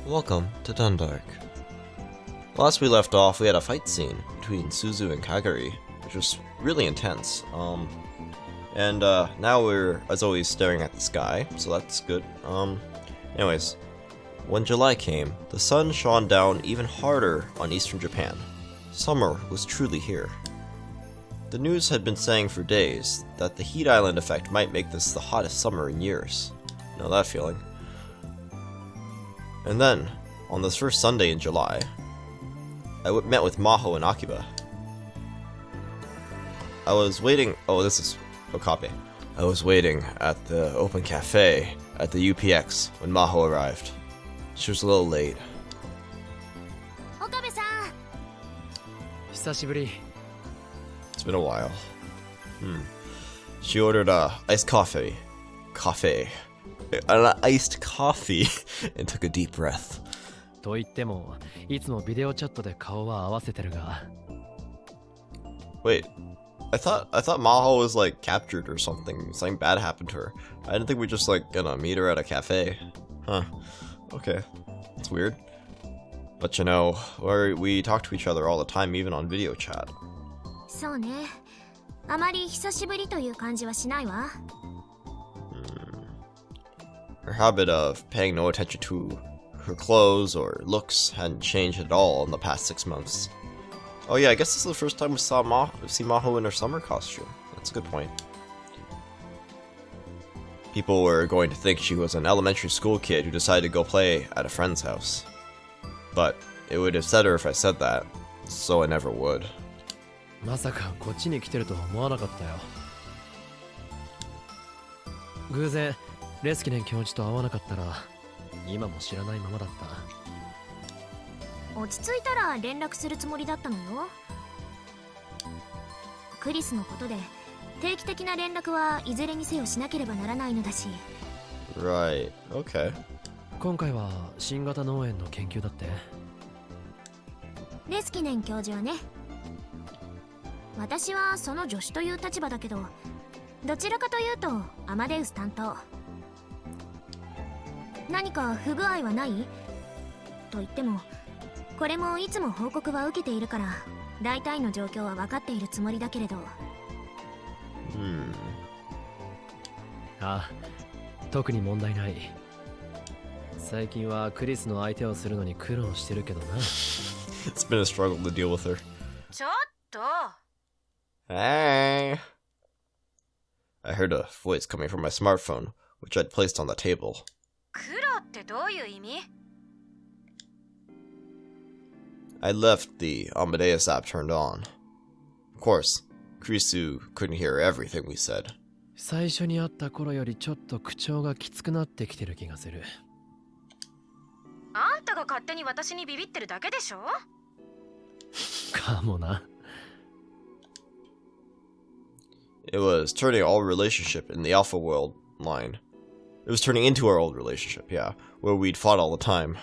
Welcome to Dundark. Last we left off, we had a fight scene between Suzu and Kagari, which was really intense. Now we're, as always, staring at the sky, so that's good. Anyways, when July came, the sun shone down even harder on eastern Japan. Summer was truly here. The news had been saying for days that the heat island effect might make this the hottest summer in years. Know that feeling. And then, on this first Sunday in July, I met with Maho and Akiba. I was waiting. Oh, this is Okabe. I was waiting at the open cafe at the UPX when Maho arrived. She was a little late. Okabe-san! 久しぶり. It's been a while. She ordered iced coffee. An iced coffee and took a deep breath. と言っても、いつもビデオチャットで顔は合わせてるが。Wait, I thought Maho was like captured or something. Something bad happened to her. I didn't think we just like gonna meet her at a cafe. Huh. Okay. That's weird. But you know, we talk to each other all the time, even on video chat. そうね。あまり久しぶりという感じはしないわ。Her habit of paying no attention to her clothes or looks hadn't changed at all in the past 6 months. Oh yeah, I guess this is the first time we see Maho in her summer costume. That's a good point. People were going to think she was an elementary school kid who decided to go play at a friend's house. But it would have said her if I said that, so I never would. まさかこっちに来てるとは思わなかったよ。偶然レスキネン教授と会わなかったら今も知らないままだった。落ち着いたら連絡するつもりだったのよ。クリスのことで定期的な連絡はいずれにせよしなければならないのだし。Right, okay. 今回は新型脳炎の研究だって。レスキネン教授はね。私はその助手という立場だけど、どちらかというとアマデウス担当。何か不具合はない？と言っても、これもいつも報告は受けているから、大体の状況は分かっているつもりだけれど。ああ、特に問題ない。最近はクリスの相手をするのに苦労してるけどな。It's been a struggle to deal with her. ちょっと。Hey! I heard a voice coming from my smartphone, which I'd placed on the table. 苦労ってどういう意味？ I left the Amadeus app turned on. Of course, Krisu couldn't hear everything we said. 最初に会った頃よりちょっと口調がきつくなってきてる気がする。あんたが勝手に私にビビってるだけでしょ？かもな。It was turning our relationship in the Alpha World line. It was turning into our old relationship, yeah, where we'd fought all the time.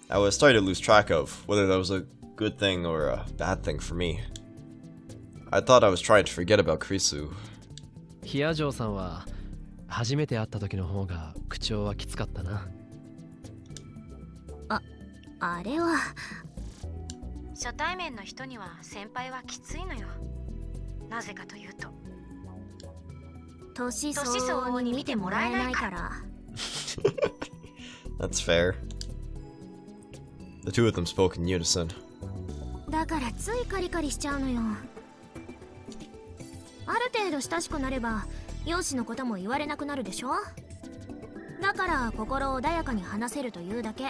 I was starting to lose track of whether that was a good thing or a bad thing for me. I thought I was trying to forget about Krisu. ヒアジョーさんは初めて会った時の方が口調はきつかったな。あれは初対面の人には先輩はきついのよ。なぜかというと年相応に見てもらえないから。That's fair. The two of them spoke in unison. だからついカリカリしちゃうのよ。ある程度親しくなれば容姿のことも言われなくなるでしょ。だから心穏やかに話せるというだけ。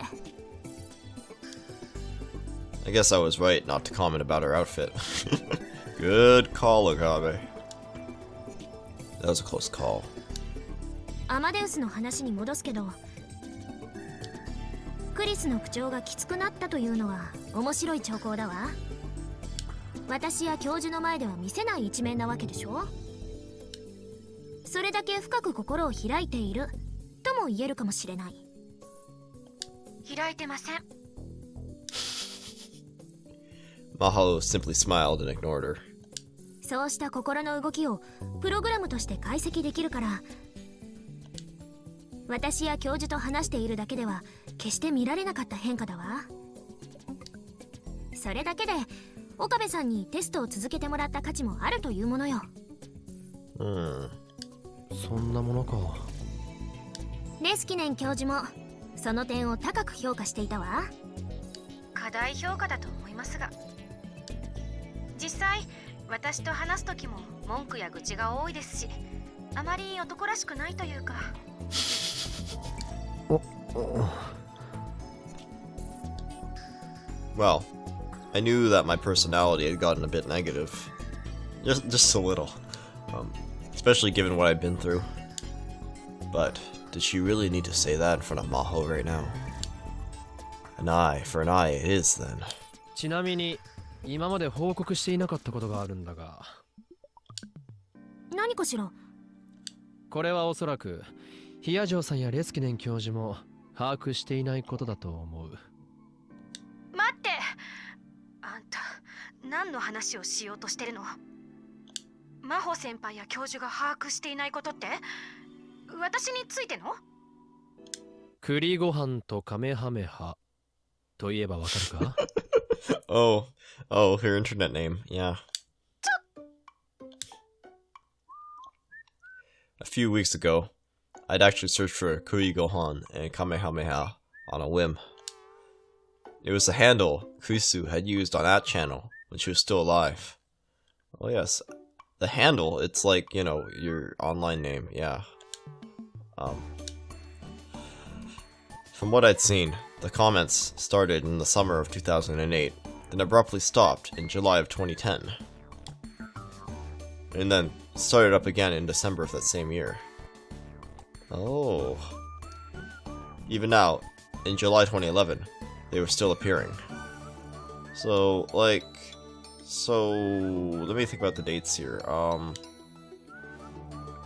I guess I was right not to comment about her outfit. Good call, Okabe. That was a close call. アマデウスの話に戻すけど、クリスの口調がきつくなったというのは面白い兆候だわ。私や教授の前では見せない一面なわけでしょ。それだけ深く心を開いているとも言えるかもしれない。開いてません。Maho simply smiled and ignored her. そうした心の動きをプログラムとして解析できるから、私や教授と話しているだけでは決して見られなかった変化だわ。それだけで岡部さんにテストを続けてもらった価値もあるというものよ。そんなものか。レスキネン教授もその点を高く評価していたわ。過大評価だと思いますが、実際私と話す時も文句や愚痴が多いですし、あまり男らしくないというか。Well, I knew that my personality had gotten a bit negative. Just a little. Especially given what I've been through. But did she really need to say that in front of Maho right now? An eye for an eye it is then. ちなみに今まで報告していなかったことがあるんだが。何かしら。これはおそらくヒヤジョウさんやレスキネン教授も把握していないことだと思う。待って、あんた何の話をしようとしてるの？真帆先輩や教授が把握していないことって、私についての？栗ご飯とカメハメハといえばわかるか？Oh, her internet name, yeah. A few weeks ago, I'd actually searched for Kui Gohan and Kamehameha on a whim. It was the handle Kurisu had used on that channel when she was still alive. Oh yes, the handle, it's like, you know, your online name, yeah. From what I'd seen, the comments started in the summer of 2008, then abruptly stopped in July of 2010. And then started up again in December of that same year. Oh. Even now, in July 2011, they were still appearing. So, let me think about the dates here.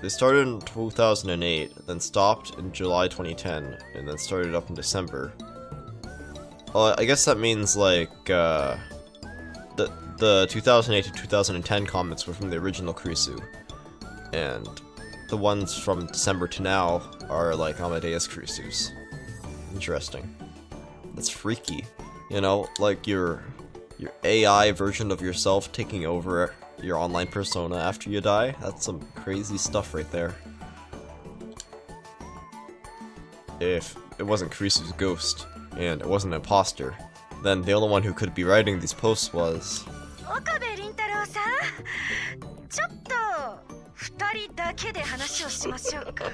They started in 2008, then stopped in July 2010, and then started up in December. Well, I guess that means, like, the 2008 to 2010 comments were from the original Kurisu, and the ones from December to now are, like, Amadeus Kurisu's. Interesting. That's freaky. You know, like, your AI version of yourself taking over your online persona after you die. That's some crazy stuff right there. If it wasn't Kurisu's ghost, and it wasn't an imposter, then the only one who could be writing these posts was... 岡部倫太郎さん、ちょっと二人だけで話をしましょうか。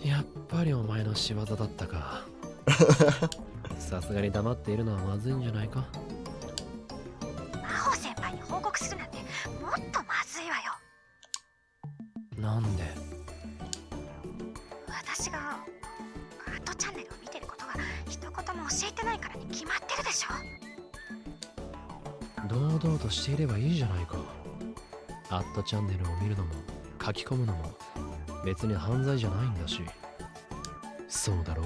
やっぱりお前の仕業だったか。さすがに黙っているのはまずいんじゃないか。真帆先輩に報告するなんてもっとまずいわよ。なんで？私がアートチャンネルを見てることが一言も教えてないからに決まってるでしょ。堂々としていればいいじゃないか。アットチャンネルを見るのも書き込むのも別に犯罪じゃないんだし。そうだろ？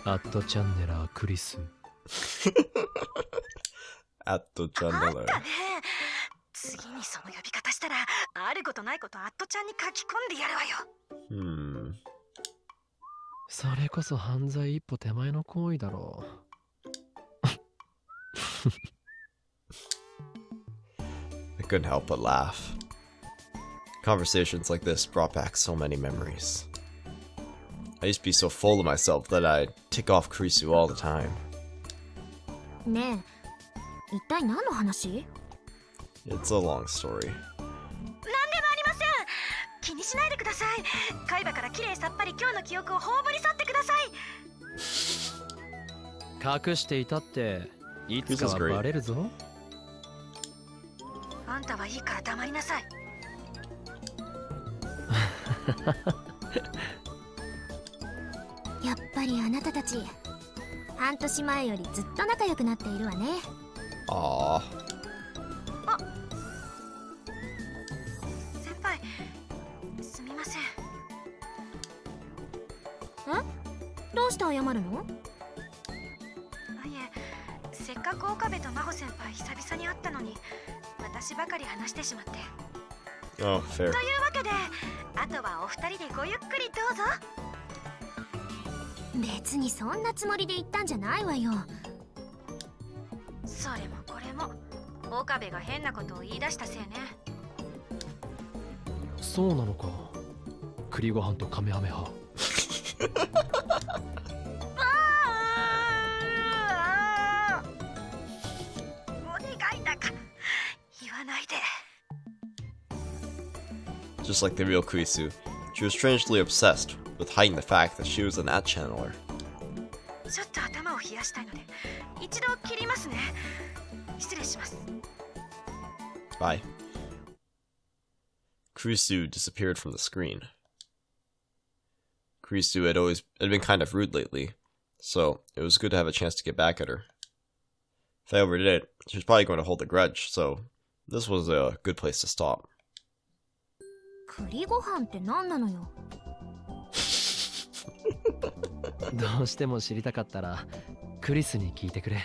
アットチャンネラークリス。アットチャンネラー。あったね。次にその呼び方したら、あることないことアットちゃんに書き込んでやるわよ。それこそ犯罪一歩手前の行為だろう。I couldn't help but laugh. Conversations like this brought back so many memories. I used to be so full of myself that I'd tick off Kurisu all the time. ねえ、一体何の話？ It's a long story. 何でもありません。気にしないでください。海馬からきれいさっぱり今日の記憶を葬り去ってください。隠していたっていつかはバレるぞ。あんたはいいから黙りなさい。やっぱりあなたたち半年前よりずっと仲良くなっているわね。あ先輩、すみません。どうして謝るの？いえ、せっかく岡部と真帆先輩久々に会ったのに私ばかり話してしまって。Oh, fair. というわけで、あとはお二人でごゆっくりどうぞ。別にそんなつもりで言ったんじゃないわよ。それもこれも岡部が変なことを言い出したせいね。そうなのか。栗ご飯とカメハメハ。お願いだから言わないで。 Just like the real Kurisu, she was strangely obsessed with hiding the fact that she was an ad channeler. ちょっと頭を冷やしたいので一度切りますね。失礼します。 Bye. Kurisu disappeared from the screen. Kurisu had been kind of rude lately, so it was good to have a chance to get back at her. If I overdid it, she was probably going to hold a grudge, so this was a good place to stop. 栗ご飯って何なのよ。どうしても知りたかったらクリスに聞いてくれ。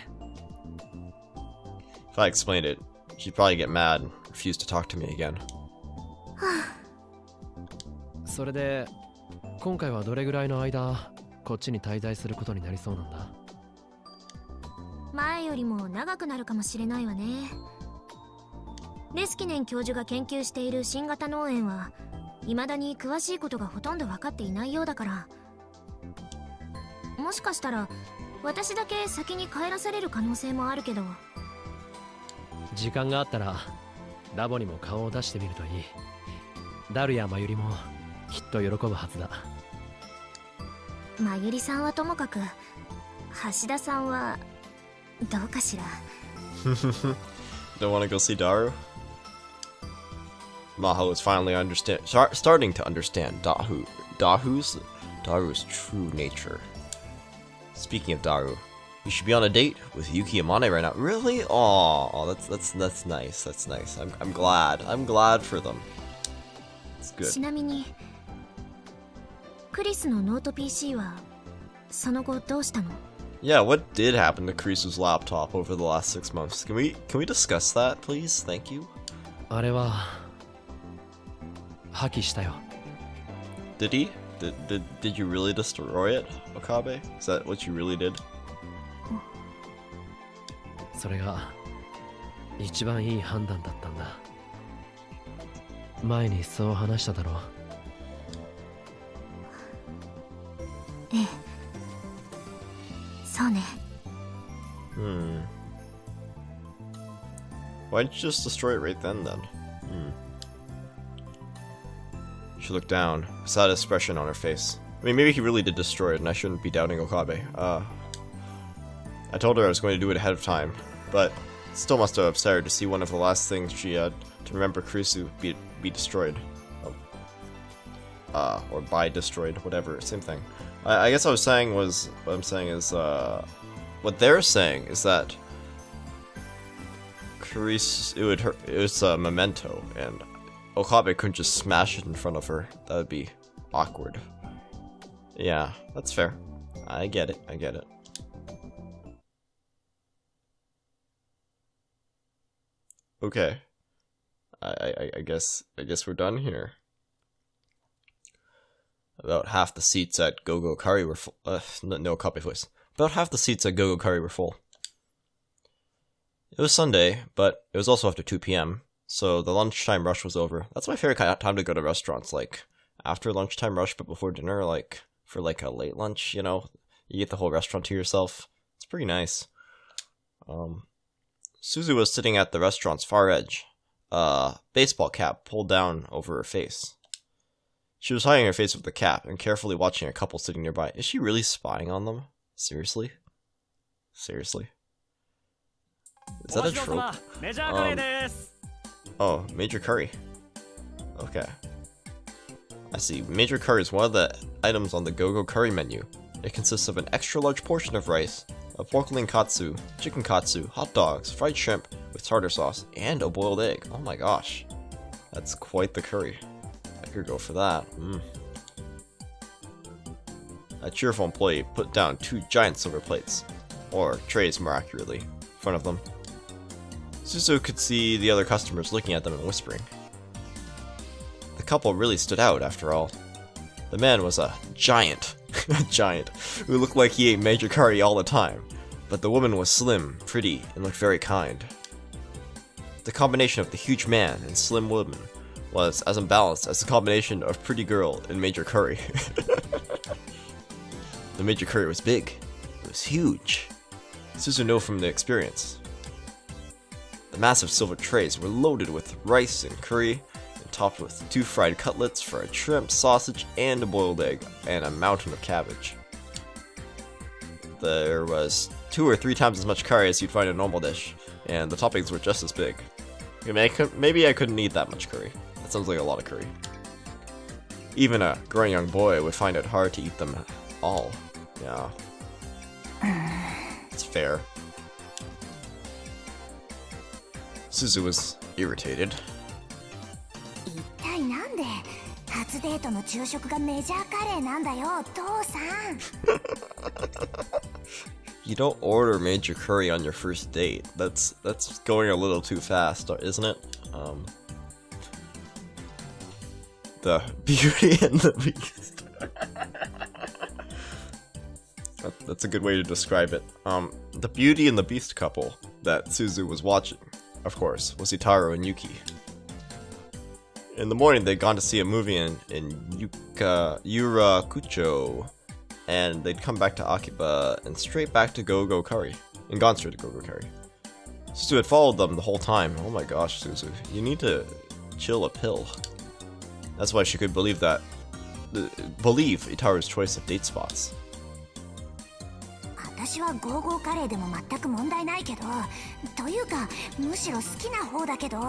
If I explained it, she'd probably get mad and refuse to talk to me again. それで今回はどれぐらいの間こっちに滞在することになりそうなんだ。前よりも長くなるかもしれないわね。レスキネン教授が研究している新型脳炎は未だに詳しいことがほとんど分かっていないようだから、もしかしたら私だけ先に帰らされる可能性もあるけど。時間があったらラボにも顔を出してみるといい。ダルやマユリもきっと喜ぶはずだ。マユリさんはともかく橋田さんはどうかしら。Don't want to go see Daru? Maho is finally starting to understand Daru's true nature. Speaking of Daru, you should be on a date with Yuki Amane right now. Really? Oh, that's nice. That's nice. I'm glad. I'm glad for them. It's good. ちなみにクリスのノート PC はその後どうしたの？ Yeah, what did happen to Kurisu's laptop over the last 6 months? Can we discuss that, please? Thank you. あれは破棄したよ。 Did he? Did you really destroy it, Okabe? Is that what you really did? それが一番いい判断だったんだ。前にそう話しただろう。ええ、そうね。Why didn't you just destroy it right then? She looked down, a sad expression on her face. I mean, maybe he really did destroy it, and I shouldn't be doubting Okabe. I told her I was going to do it ahead of time, but it still must have upset her to see one of the last things she had to remember Kurisu be destroyed. Or by destroyed, whatever, same thing. I guess what I'm saying is, what they're saying is that Kurisu, it was a memento, and Okabe couldn't just smash it in front of her. That would be awkward. Yeah, that's fair. I get it. Okay. I guess we're done here. About half the seats at Go-Go Curry were full. No copy voice. About half the seats at Go-Go Curry were full. It was Sunday, but it was also after 2 p.m., so the lunchtime rush was over. That's my favorite kind of time to go to restaurants, like, after lunchtime rush, but before dinner, like, for, like, a late lunch, you know? You get the whole restaurant to yourself. It's pretty nice. Suzu was sitting at the restaurant's far edge, baseball cap pulled down over her face. She was hiding her face with the cap and carefully watching a couple sitting nearby. Is she really spying on them? Seriously? Seriously? Is that a trope? Oh, Major Curry. Okay. I see. Major Curry is one of the items on the Go-Go Curry menu. It consists of an extra large portion of rice, a pork katsu, chicken katsu, hot dogs, fried shrimp with tartar sauce, and a boiled egg. Oh my gosh. That's quite the curry. I could go for that. A cheerful employee put down 2 giant silver plates, or trays more accurately, in front of them. Suzu could see the other customers looking at them and whispering. couple really stood out after all. The man was a giant, a giant, who looked like he ate major curry all the time, but the woman was slim, pretty, and looked very kind. The combination of the huge man and slim woman was as unbalanced as the combination of pretty girl and major curry. The major curry was big. It was huge. Suzu knew from the experience. The massive silver trays were loaded with rice and curry, and topped with 2 fried cutlets, fried shrimp, sausage, and a boiled egg, and a mountain of cabbage. There was 2 or 3 times as much curry as you'd find in a normal dish, and the toppings were just as big. Maybe I couldn't eat that much curry. That sounds like a lot of curry. Even a growing young boy would find it hard to eat them all. Yeah. It's fair. Suzu was irritated. 一体なんで初デートの昼食がメジャーカレーなんだよ、お父さん。You don't order major curry on your first date. That's going a little too fast, isn't it? The Beauty and the Beast. That's a good way to describe it. The Beauty and the Beast couple that Suzu was watching, of course, was Itaru and Yuki. In the morning, they'd gone to see a movie in Yurakucho, and they'd come back to Akiba and straight back to Go-Go Curry, and gone straight to Go-Go Curry. Suzu had followed them the whole time. Oh my gosh, Suzu, you need to chill a pill. That's why she could believe Itaru's choice of date spots. 私はゴーゴーカレーでも全く問題ないけど、というかむしろ好きな方だけど、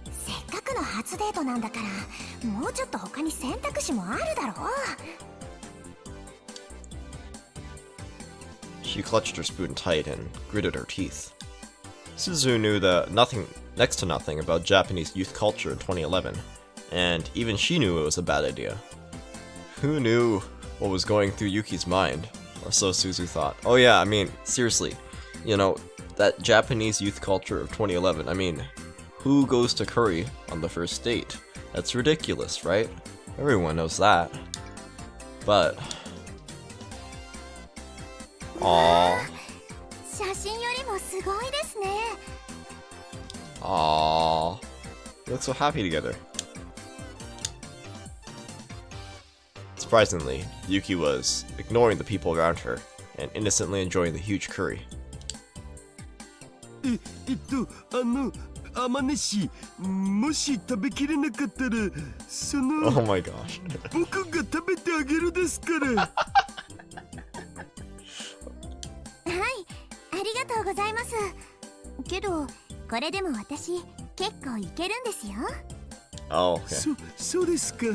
せっかくの初デートなんだから、もうちょっと他に選択肢もあるだろう。She clutched her spoon tight and gritted her teeth. Suzu knew next to nothing about Japanese youth culture in 2011, and even she knew it was a bad idea. Who knew what was going through Yuki's mind? Or so Suzu thought. Oh yeah, I mean, seriously, you know, that Japanese youth culture of 2011, I mean, who goes to curry on the first date? That's ridiculous, right? Everyone knows that. But... Aww. 写真よりもすごいですね。Aww. They look so happy together. Surprisingly, Yuki was ignoring the people around her and innocently enjoying the huge curry. あまねし、もし食べきれなかったら、その Oh my gosh. 僕が食べてあげるですから。はい、ありがとうございます。けど、これでも私結構いけるんですよ。Oh, okay. そうですか。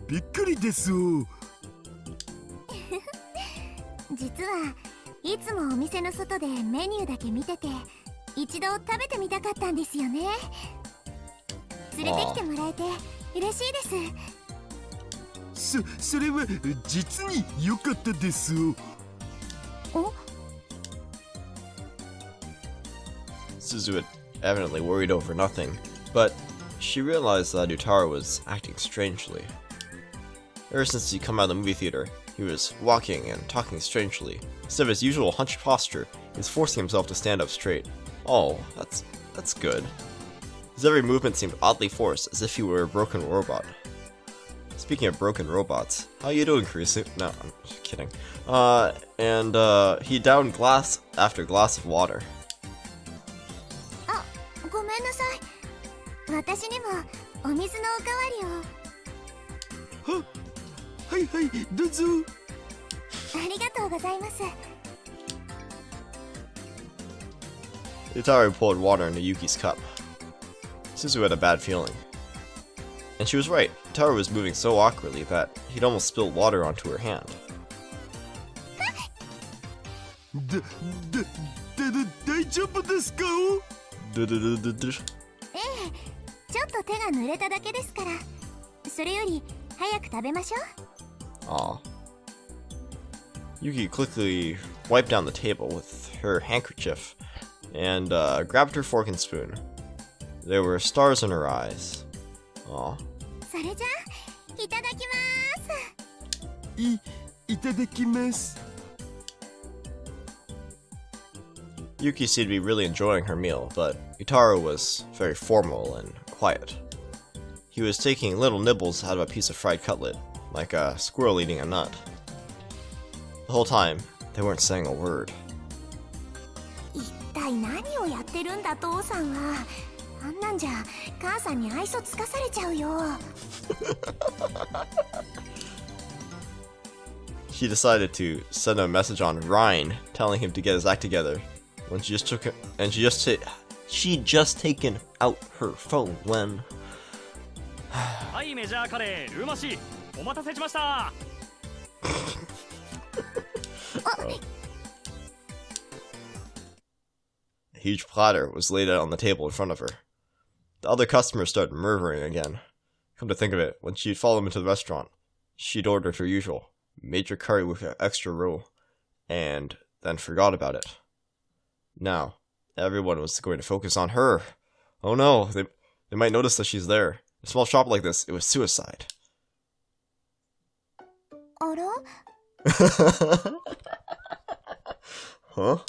びっくりです。実はいつもお店の外でメニューだけ見てて、一度食べてみたかったんですよね。連れてきてもらえて嬉しいです。それは実に良かったです。おSuzu had evidently worried over nothing, but she realized that Utaru was acting strangely. Ever since he'd come out of the movie theater, he was walking and talking strangely. Instead of his usual hunched posture, he was forcing himself to stand up straight. Oh, that's good. His every movement seemed oddly forced, as if he were a broken robot. Speaking of broken robots, how you doing, Kurisu? No, I'm just kidding. He downed glass after glass of water. あ、ごめんなさい。私にもお水のおかわりを。はいはい、どうぞ。ありがとうございます。Itaru poured water into Yuki's cup. Suzu had a bad feeling. And she was right. Itaru was moving so awkwardly that he'd almost spilled water onto her hand. 大丈夫ですか？ええ、ちょっと手が濡れただけですから。それより早く食べましょう。Aw. Yuki quickly wiped down the table with her handkerchief and grabbed her fork and spoon. There were stars in her eyes. Aw. それじゃあいただきます。いただきます。 Yuki seemed to be really enjoying her meal, but Utaru was very formal and quiet. He was taking little nibbles out of a piece of fried cutlet, like a squirrel eating a nut. The whole time, they weren't saying a word. 一体何をやってるんだ父さんは。あんなんじゃ母さんに愛想つかされちゃうよ。She decided to send a message on Ryan, telling him to get his act together. When she just took it, and she just taken out her phone when. はい、メジャーカレールーマシーお待たせしました。 A huge platter was laid out on the table in front of her. The other customers started murmuring again. Come to think of it, when she'd follow them into the restaurant, she'd ordered her usual major curry with an extra roll, and then forgot about it. Now, everyone was going to focus on her. Oh no, they might notice that she's there. In a small shop like this, it was suicide. あら？ Huh?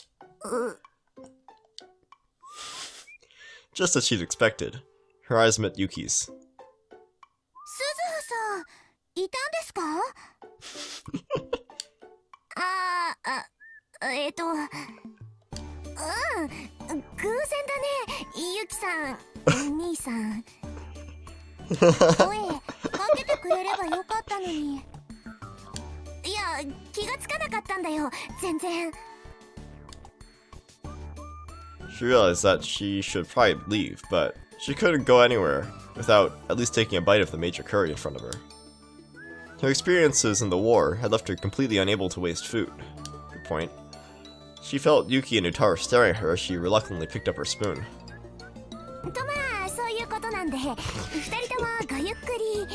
Just as she'd expected, her eyes met Yuki's. 鈴葉さん、いたんですか？偶然だね、ゆきさん、兄さん。声かけてくれればよかったのに。いや、気がつかなかったんだよ、全然。 She realized that she should probably leave, but she couldn't go anywhere without at least taking a bite of the major curry in front of her. Her experiences in the war had left her completely unable to waste food. Good point. She felt Yuki and Utaru staring at her as she reluctantly picked up her spoon. とまあ、そういうことなんで、二人ともごゆっくり。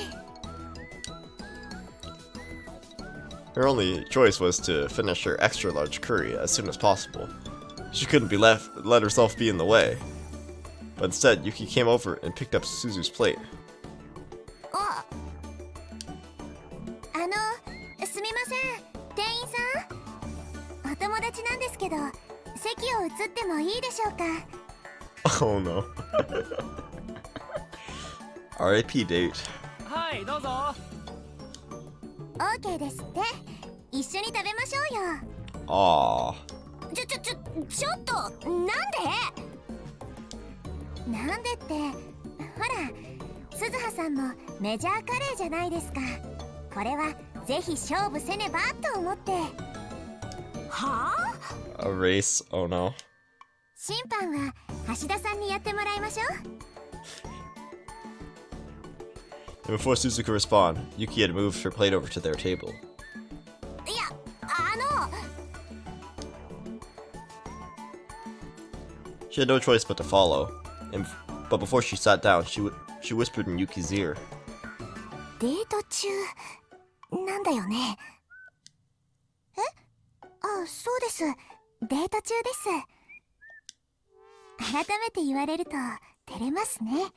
Her only choice was to finish her extra large curry as soon as possible. She couldn't let herself be in the way. But instead, Yuki came over and picked up Suzu's plate. すみません、店員さん。お友達なんですけど、席を移ってもいいでしょうか。 Oh no. RIP date. はい、どうぞ。 OK ですって。一緒に食べましょうよ。 Aww. ちょっと、なんでって、ほら、鈴葉さんもメジャーカレーじゃないですか。これはぜひ勝負せねばと思って。はあ？ A race. Oh no. 審判は橋田さんにやってもらいましょう。 And before Suzu could respond, Yuki had moved her plate over to their table. いや、She had no choice but to follow, but before she sat down, she whispered in Yuki's ear. デート中なんだよね。え？そうです。デート中です。改めて言われると照れますね。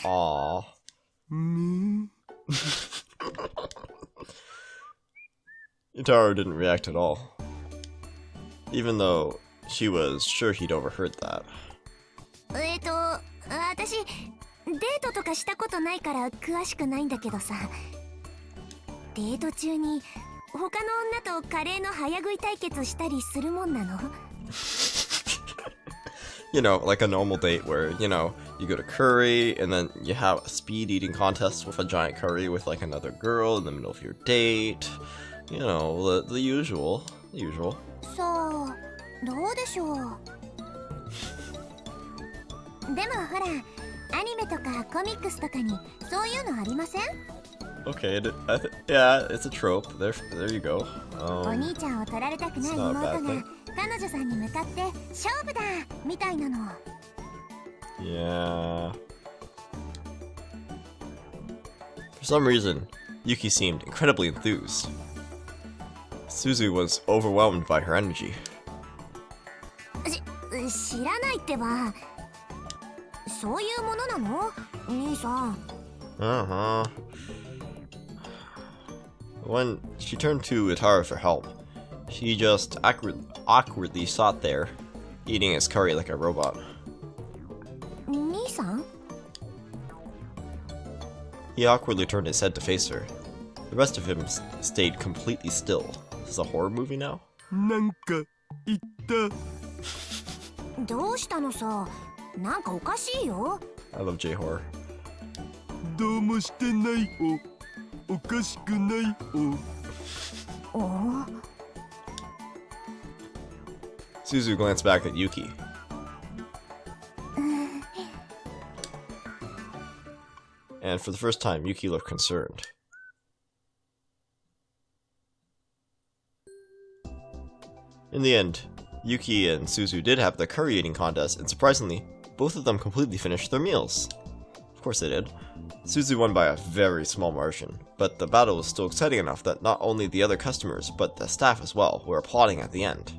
Aww. Daru didn't react at all, even though she was sure he'd overheard that. 私デートとかしたことないから詳しくないんだけどさ。デート中に他の女とカレーの早食い対決したりするもんなの？ You know, like a normal date where, you know, you go to curry and then you have a speed eating contest with a giant curry with like another girl in the middle of your date. You know, the usual. The usual. さあ、どうでしょう。でもほら、アニメとかコミックスとかにそういうのありません？ Okay, yeah, it's a trope. There you go. お兄ちゃんを取られたくない妹が彼女さんに向かって勝負だみたいなの。 Yeah. For some reason, Yuki seemed incredibly enthused. Suzu was overwhelmed by her energy. 知らないってば。そういうものなの兄さん。 Uh-huh. When she turned to Itaru for help, she just awkwardly sat there, eating his curry like a robot. 兄さん？ He awkwardly turned his head to face her. The rest of him stayed completely still. Is this a horror movie now? なんか言った。どうしたのさ。なんかおかしいよ。 I love J-horror. どうもしてないお。おかしくないお。おお。 Suzu glanced back at Yuki. And for the first time, Yuki looked concerned. In the end, Yuki and Suzu did have the curry eating contest, and surprisingly, both of them completely finished their meals. Of course they did. Suzu won by a very small margin, but the battle was still exciting enough that not only the other customers, but the staff as well, were applauding at the end.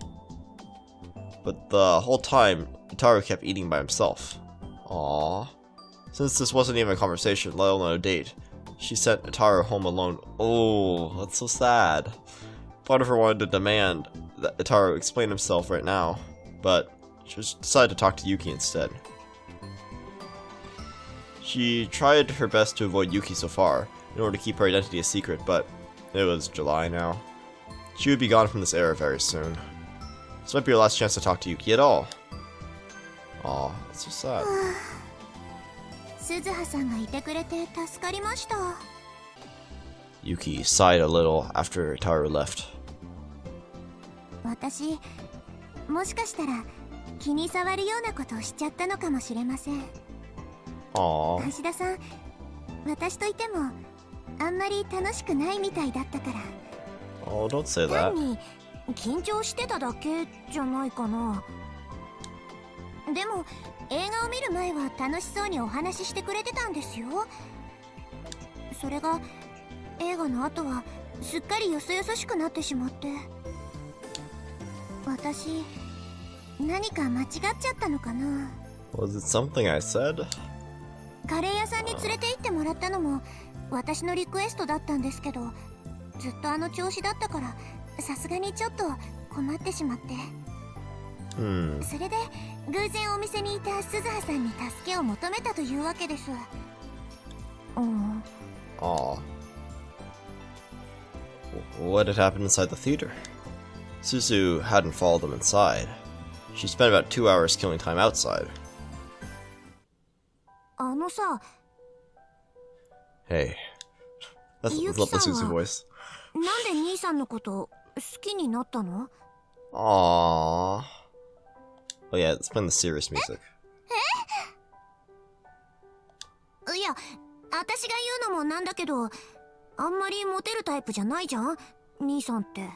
But the whole time, Daru kept eating by himself. Aww. Since this wasn't even a conversation, let alone a date, she sent Itaru home alone. Oh, that's so sad. Part of her wanted to demand that Itaru explain himself right now, but she just decided to talk to Yuki instead. She tried her best to avoid Yuki so far, in order to keep her identity a secret, but it was July now. She would be gone from this era very soon. This might be her last chance to talk to Yuki at all. Aw, that's so sad. 鈴葉さんがいてくれて助かりました。 Yuki sighed a little after Taru left. 私、もしかしたら気に障るようなことをしちゃったのかもしれません。 Aww. 橋田さん、私といてもあんまり楽しくないみたいだったから。 Oh, don't say that. 単に緊張してただけじゃないかな。でも映画を見る前は楽しそうにお話ししてくれてたんですよ。それが映画の後はすっかりよそよそしくなってしまって、私何か間違っちゃったのかな。 Was it something I said? カレー屋さんに連れて行ってもらったのも私のリクエストだったんですけど、ずっとあの調子だったからさすがにちょっと困ってしまって、それで偶然お店にいた鈴葉さんに助けを求めたというわけです。Aw. What had happened inside the theater? Suzu hadn't followed them inside. She spent about 2 hours killing time outside. あのさ、 Hey. Let's let the Suzu voice. なんで兄さんのこと好きになったの？ Aww. Oh yeah, let's play the serious music. いや、私が言うのもなんだけど、あんまりモテるタイプじゃないじゃん、兄さんって。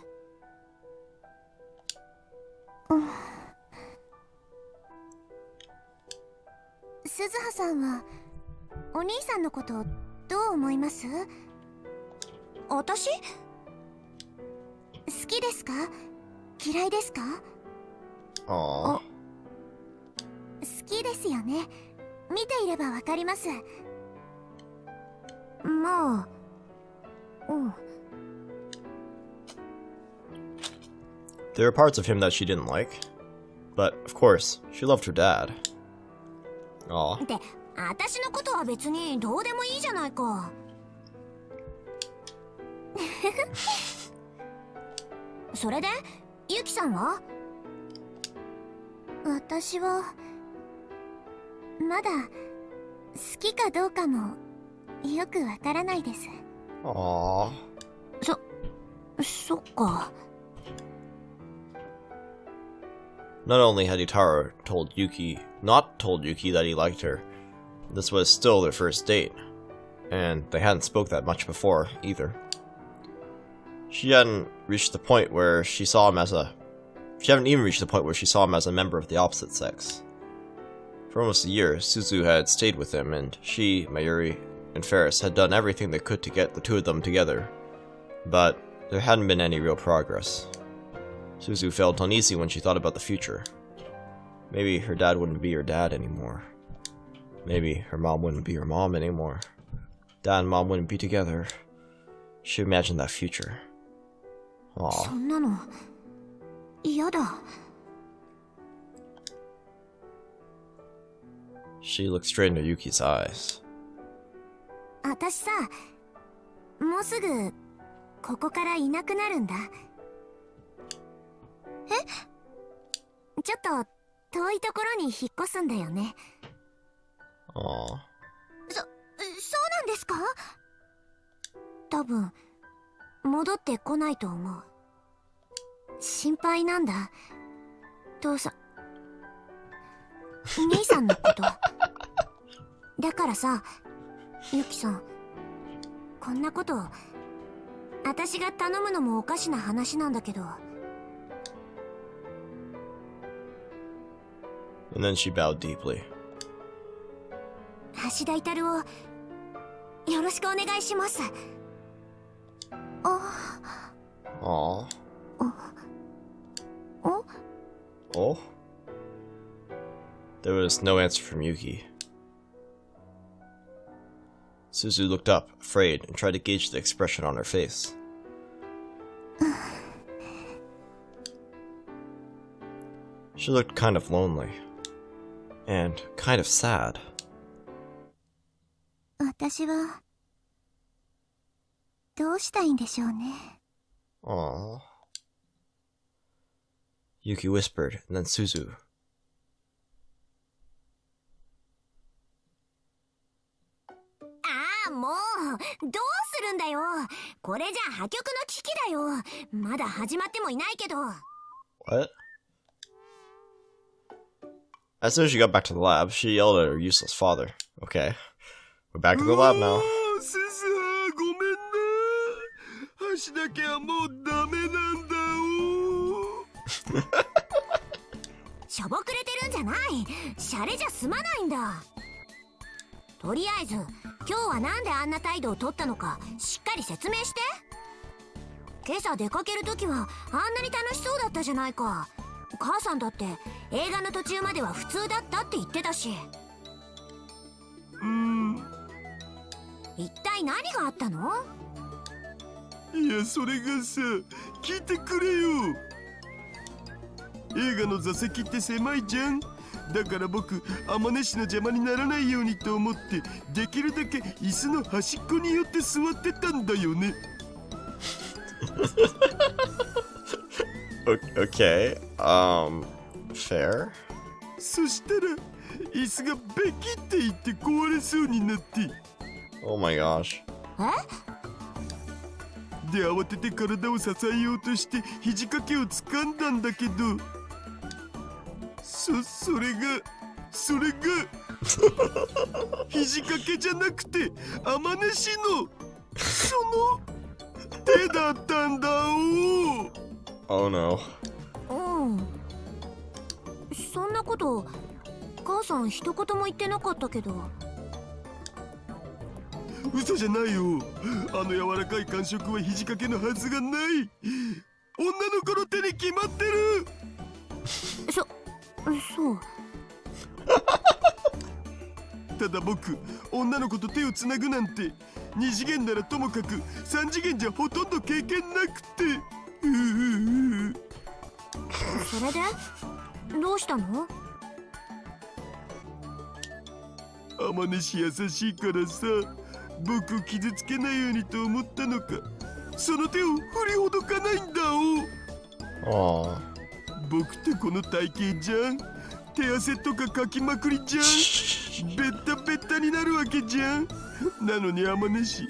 鈴葉さんはお兄さんのことどう思います？私？好きですか？嫌いですか？ Aww. 好きですよね。見ていればわかります。まあ、There were parts of him that she didn't like, but of course, she loved her dad. Aw. で、私のことは別にどうでもいいじゃないか。それで、ゆきさんは？私はまだ好きかどうかもよくわからないです。 Aww. そっか。 Not only had Itaru not told Yuki that he liked her, this was still their first date, and they hadn't spoke that much before, either. She hadn't reached the point where she saw him as a member of the opposite sex. For almost a year, Suzu had stayed with him, and she, Mayuri, and Ferris had done everything they could to get the two of them together, but there hadn't been any real progress. Suzu felt uneasy when she thought about the future. Maybe her dad wouldn't be her dad anymore. Maybe her mom wouldn't be her mom anymore. Dad and mom wouldn't be together. She imagined that future. そ Aw. んなの嫌だ。 She looked straight into Yuki's eyes. 私さ、もうすぐここからいなくなるんだ。え？ちょっと遠いところに引っ越すんだよね。 Aw. そうなんですか？多分戻ってこないと思う。心配なんだ。父さん、兄さんのこと。だからさ、ユキさん、こんなこと私が頼むのもおかしな話なんだけど。 And then she bowed deeply. 橋田至をよろしくお願いします。あ、 Aw. お Oh? There was no answer from Yuki. Suzu looked up, afraid, and tried to gauge the expression on her face. She looked kind of lonely. And kind of sad. 私はどうしたいんでしょうね。 Aww. Yuki whispered, and then Suzu. ああ、もうどうするんだよ。これじゃ破局の危機だよ。まだ始まってもいないけど。 What? As soon as she got back to the lab, she yelled at her useless father. Okay. We're back in the lab now. すずはごめんな。橋だけはもうダメなんだしょぼくれてるんじゃない。シャレじゃ済まないんだ。とりあえず今日はなんであんな態度を取ったのかしっかり説明して。今朝出かけるときはあんなに楽しそうだったじゃないか。母さんだって映画の途中までは普通だったって言ってたし。一体何があったの？いや、それがさ、聞いてくれよ。映画の座席って狭いじゃん。だから僕、天音氏の邪魔にならないようにと思ってできるだけ椅子の端っこに寄って座ってたんだよね。Okay. Fair? そしたら椅子がベキっていって壊れそうになって、 Oh my gosh. で慌てて体を支えようとして肘掛けを掴んだんだけど、それが肘掛けじゃなくて天音氏のその手だったんだお。 Oh no. うん。そんなこと母さん一言も言ってなかったけど。嘘じゃないよ。あの柔らかい感触は肘掛けのはずがない。女の子の手に決まってる。そう。ただ僕、女の子と手をつなぐなんて2次元ならともかく3次元じゃほとんど経験なくて。それでどうしたの？天音氏優しいからさ、僕を傷つけないようにと思ったのか、その手を振りほどかないんだお。 Aw. 僕ってこの体型じゃん。手汗とかかきまくりじゃん。ベッタベッタになるわけじゃん。なのに天音氏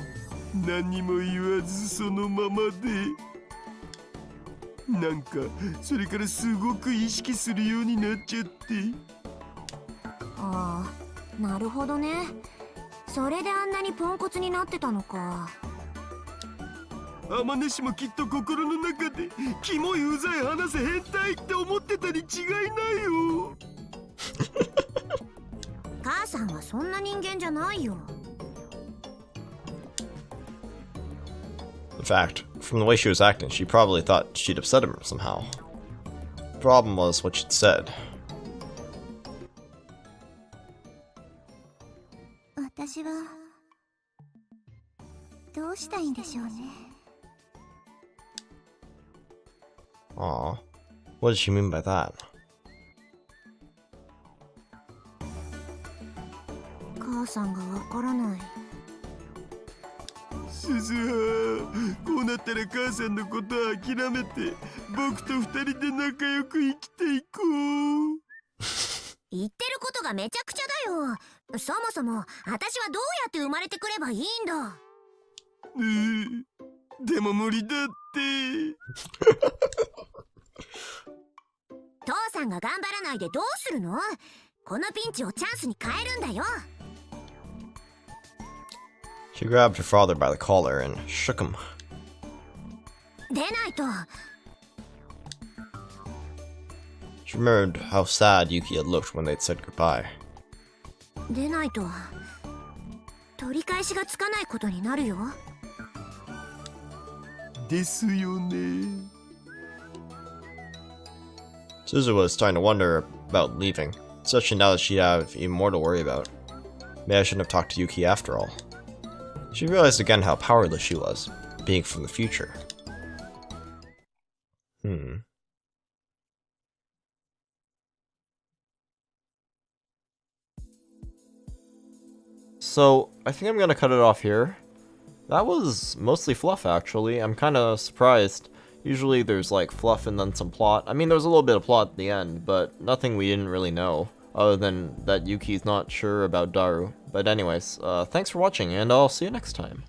何にも言わずそのままで、なんかそれからすごく意識するようになっちゃって。ああ、なるほどね。それであんなにポンコツになってたのか。天音氏もきっと心の中でキモいうざい話せ変態って思ってたに違いないよ。母さんはそんな人間じゃないよ。 In fact, from the way she was acting, she probably thought she'd upset him somehow. The problem was what she'd said. 私はどうしたいんでしょうね。 Aw. What does she mean by that? 母さんがわからない。鈴葉、こうなったら母さんのことは諦めて僕と二人で仲良く生きていこう。言ってることがめちゃくちゃだよ。そもそも私はどうやって生まれてくればいいんだ。でも無理だって。父さんが頑張らないでどうするの？このピンチをチャンスに変えるんだよ。 She grabbed her father by the collar and shook him. 出ないと。 She remembered how sad Yuki had looked when they'd said goodbye. 出ないと取り返しがつかないことになるよ。ですよね。Suzu was starting to wonder about leaving, especially now that she'd have even more to worry about. Maybe I shouldn't have talked to Yuki after all. She realized again how powerless she was, being from the future. So, I think I'm gonna cut it off here. That was mostly fluff, actually. I'm kinda surprised. Usually there's like fluff and then some plot. I mean, there was a little bit of plot at the end, but nothing we didn't really know, other than that Yuki's not sure about Daru. But anyways, thanks for watching, and I'll see you next time.